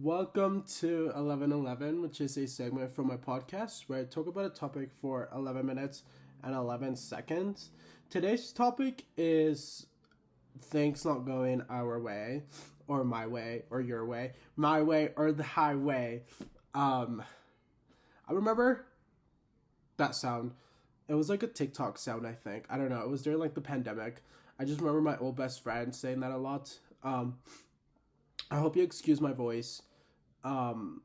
Welcome to 1111, which is a segment from my podcast where I talk about a topic for 11 minutes and 11 seconds. Today's topic is things not going our way, or my way, or your way, my way, or the highway. Um, I remember that sound. It was like a TikTok sound, I think. I don't know. It was during like the pandemic. I just remember my old best friend saying that a lot. I hope you excuse my voice. Um,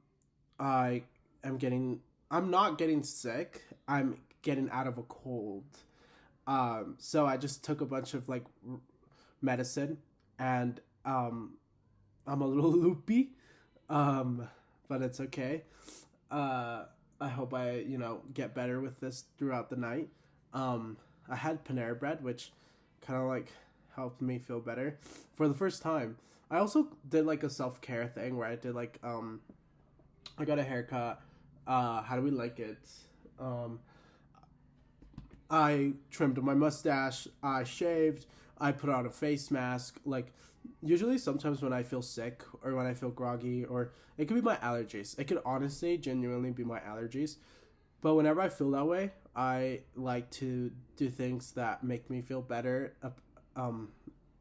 I am getting. I'm not getting sick. I'm getting out of a cold. So I just took a bunch of like medicine, and I'm a little loopy. Um, but it's okay. Uh, I hope I get better with this throughout the night. I had Panera bread, which kind of like helped me feel better for the first time. I also did like a self care thing where I did like I got a haircut. How do we like it? Um, I trimmed my mustache. I shaved. I put on a face mask. Like, usually, sometimes when I feel sick or when I feel groggy, or it could be my allergies. It could honestly, genuinely be my allergies. But whenever I feel that way, I like to do things that make me feel better. Um,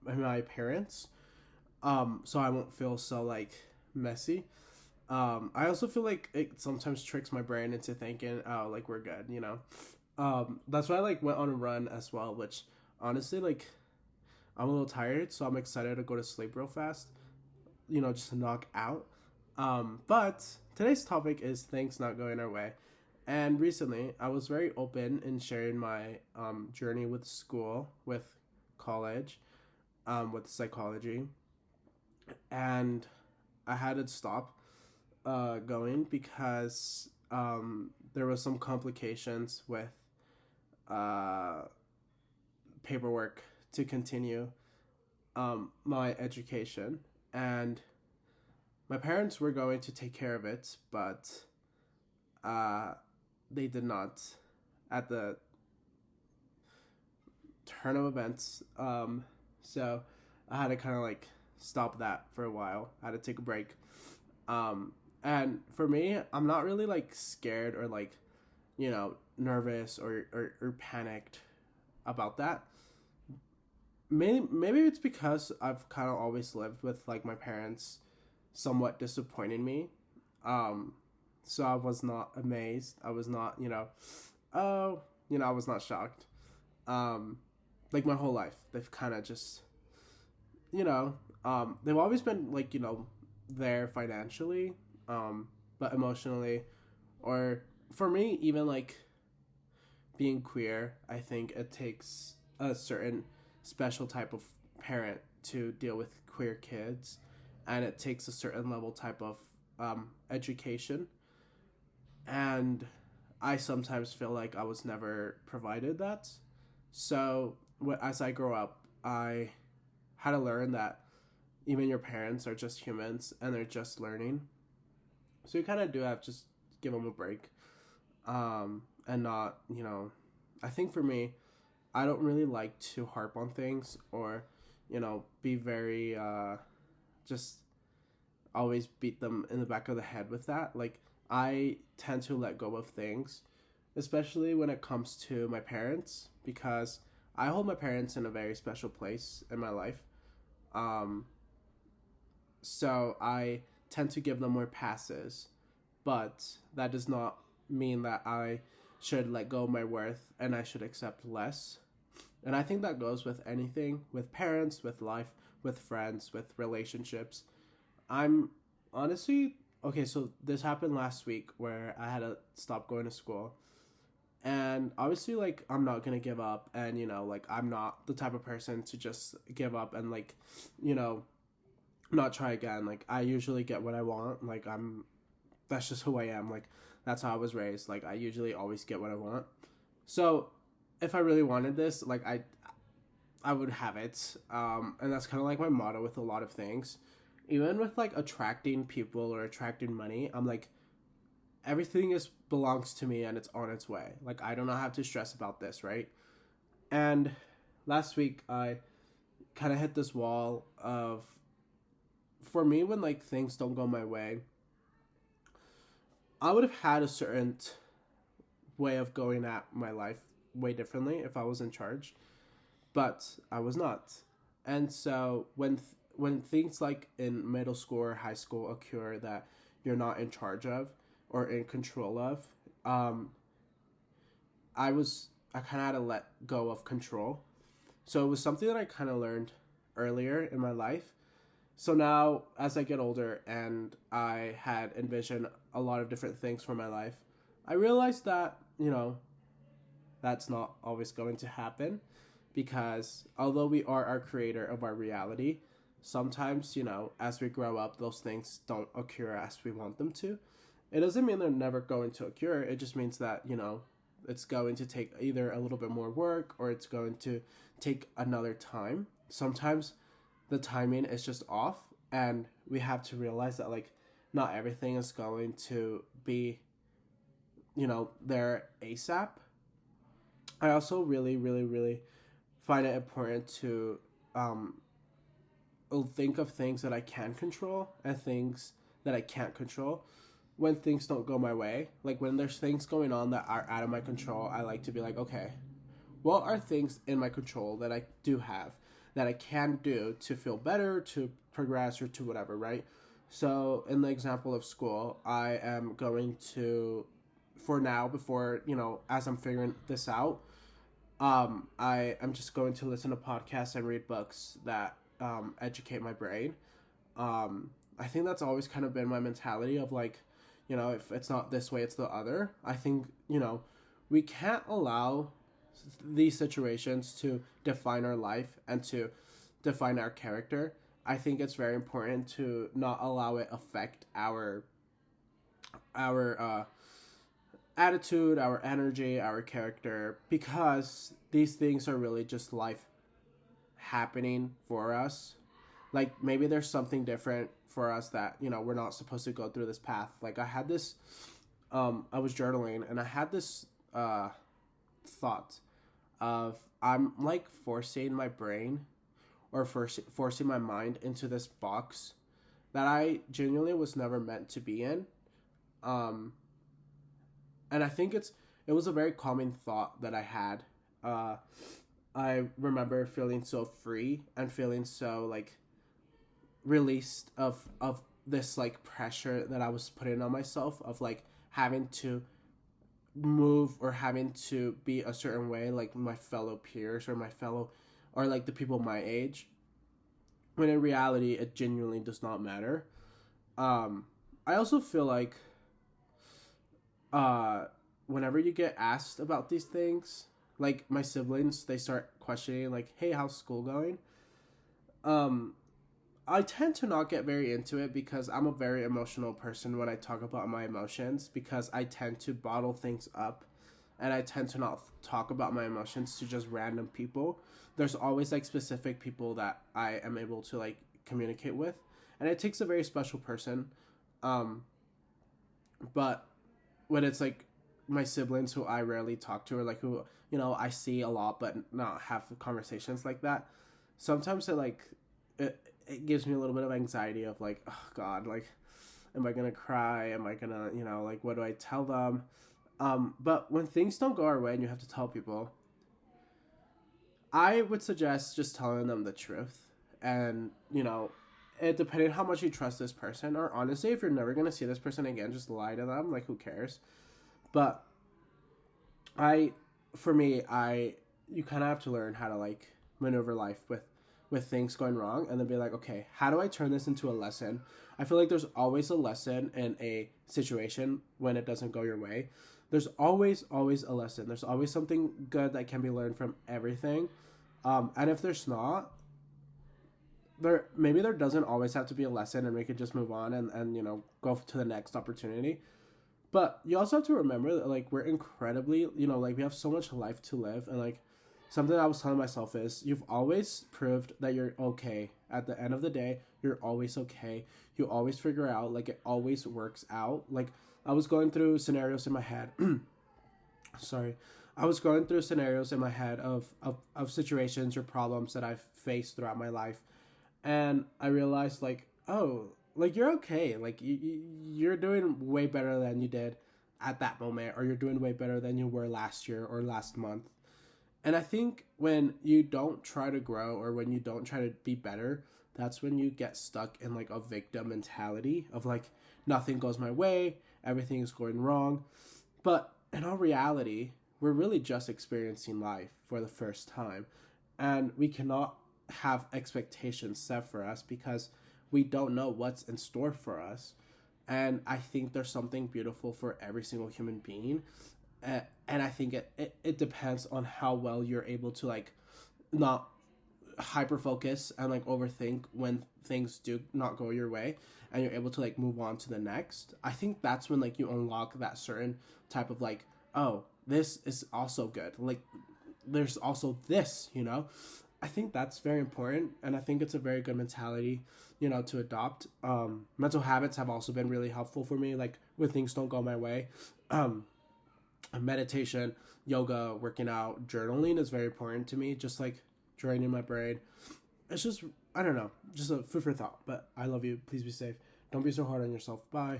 my appearance. So I won't feel so like messy. I also feel like it sometimes tricks my brain into thinking, oh, like we're good. That's why I like went on a run as well, which honestly, like I'm a little tired, so I'm excited to go to sleep real fast. Just to knock out. But today's topic is things not going our way. And recently, I was very open in sharing my journey with school, with college, with psychology, and I had to stop going because there was some complications with uh, paperwork to continue my education, and my parents were going to take care of it, but uh, they did not at the turn of events. So I had to kind of like stop that for a while. I had to take a break. Um, and for me, I'm not really like scared or like, nervous or panicked about that. Maybe it's because I've kind of always lived with like my parents somewhat disappointing me. Um, so I was not amazed. I was not, oh, I was not shocked. Um, like my whole life, they've kind of just, you know, they've always been like, there financially, but emotionally, or for me, even like being queer, I think it takes a certain special type of parent to deal with queer kids, and it takes a certain level type of education. And I sometimes feel like I was never provided that. So as I grow up, I had to learn that even your parents are just humans and they're just learning. So you kind of do have to just give them a break, and not, I think for me, I don't really like to harp on things or, be very, just always beat them in the back of the head with that. Like, I tend to let go of things, especially when it comes to my parents, because I hold my parents in a very special place in my life. Um, so I tend to give them more passes, but that does not mean that I should let go of my worth and I should accept less. And I think that goes with anything, with parents, with life, with friends, with relationships. I'm honestly okay. So this happened last week where I had to stop going to school, and obviously, like, I'm not gonna give up, and like, I'm not the type of person to just give up and like, you know, not try again. Like, I usually get what I want. Like, that's just who I am. Like, that's how I was raised. Like, I usually always get what I want. So if I really wanted this, like, I would have it. And that's kind of like my motto with a lot of things. Even with like attracting people or attracting money, I'm like, everything is belongs to me and it's on its way. Like, I do not have to stress about this, right? And last week I kind of hit this wall of for me, when like things don't go my way, I would have had a certain way of going at my life way differently if I was in charge, but I was not. And so when things like in middle school or high school occur that you're not in charge of or in control of, um, I kind of had to let go of control. So it was something that I kind of learned earlier in my life. So now, as I get older and I had envisioned a lot of different things for my life, I realized that, that's not always going to happen because although we are our creator of our reality, sometimes, as we grow up, those things don't occur as we want them to. It doesn't mean they're never going to occur. It just means that, it's going to take either a little bit more work or it's going to take another time. Sometimes the timing is just off, and we have to realize that, like, not everything is going to be, there ASAP. I also really, really, really find it important to think of things that I can control and things that I can't control when things don't go my way. Like when there's things going on that are out of my control, I like to be like, okay, what are things in my control that I do have that I can do to feel better, to progress, or to whatever, right? So in the example of school, I am going to, for now, before, as I'm figuring this out, I am just going to listen to podcasts and read books that educate my brain. I think that's always kind of been my mentality of like, if it's not this way, it's the other. I think, we can't allow these situations to define our life and to define our character. I think it's very important to not allow it affect our attitude, our energy, our character, because these things are really just life happening for us. Like maybe there's something different for us that, we're not supposed to go through this path. Like I had this, I was journaling and I had this thought of I'm like forcing my brain or forcing my mind into this box that I genuinely was never meant to be in. And I think it was a very calming thought that I had. I remember feeling so free and feeling so like released of this like pressure that I was putting on myself of like having to move or having to be a certain way like my fellow peers or like the people my age, when in reality it genuinely does not matter. I also feel like whenever you get asked about these things, like my siblings, they start questioning like, hey, how's school going? I tend to not get very into it because I'm a very emotional person when I talk about my emotions, because I tend to bottle things up and I tend to not talk about my emotions to just random people. There's always like specific people that I am able to like communicate with, and it takes a very special person. But when it's like my siblings who I rarely talk to, or like who, I see a lot but not have conversations like that, sometimes it gives me a little bit of anxiety of like, oh God, like, am I gonna cry? Am I gonna, like, what do I tell them? But when things don't go our way and you have to tell people, I would suggest just telling them the truth. And, it depending how much you trust this person, or honestly, if you're never gonna see this person again, just lie to them. Like, who cares? But you kind of have to learn how to like maneuver life with things going wrong, and then be like, okay, how do I turn this into a lesson? I feel like there's always a lesson in a situation when it doesn't go your way. There's always a lesson. There's always something good that can be learned from everything. And if there's not, maybe there doesn't always have to be a lesson, and we could just move on and go to the next opportunity. But you also have to remember that like we're incredibly, like we have so much life to live, and like something I was telling myself is you've always proved that you're okay. At the end of the day, you're always okay. You always figure out, like it always works out. Like I was going through scenarios in my head. Sorry. I was going through scenarios in my head of situations or problems that I've faced throughout my life. And I realized like oh, like you're okay. Like you're doing way better than you did at that moment, or you're doing way better than you were last year or last month. And I think when you don't try to grow or when you don't try to be better, that's when you get stuck in like a victim mentality of like nothing goes my way, everything is going wrong. But in all reality, we're really just experiencing life for the first time. And we cannot have expectations set for us because we don't know what's in store for us. And I think there's something beautiful for every single human being. And I think it depends on how well you're able to like not hyper focus and like overthink when things do not go your way, and you're able to like move on to the next. I think that's when like you unlock that certain type of like, oh, this is also good, like there's also this, you know. I think that's very important, and I think it's a very good mentality, you know, to adopt. Mental habits have also been really helpful for me, like when things don't go my way. um Meditation, yoga, working out, journaling is very important to me, just like draining my brain. It's just, I don't know, just a food for thought. But I love you. Please be safe. Don't be so hard on yourself. Bye.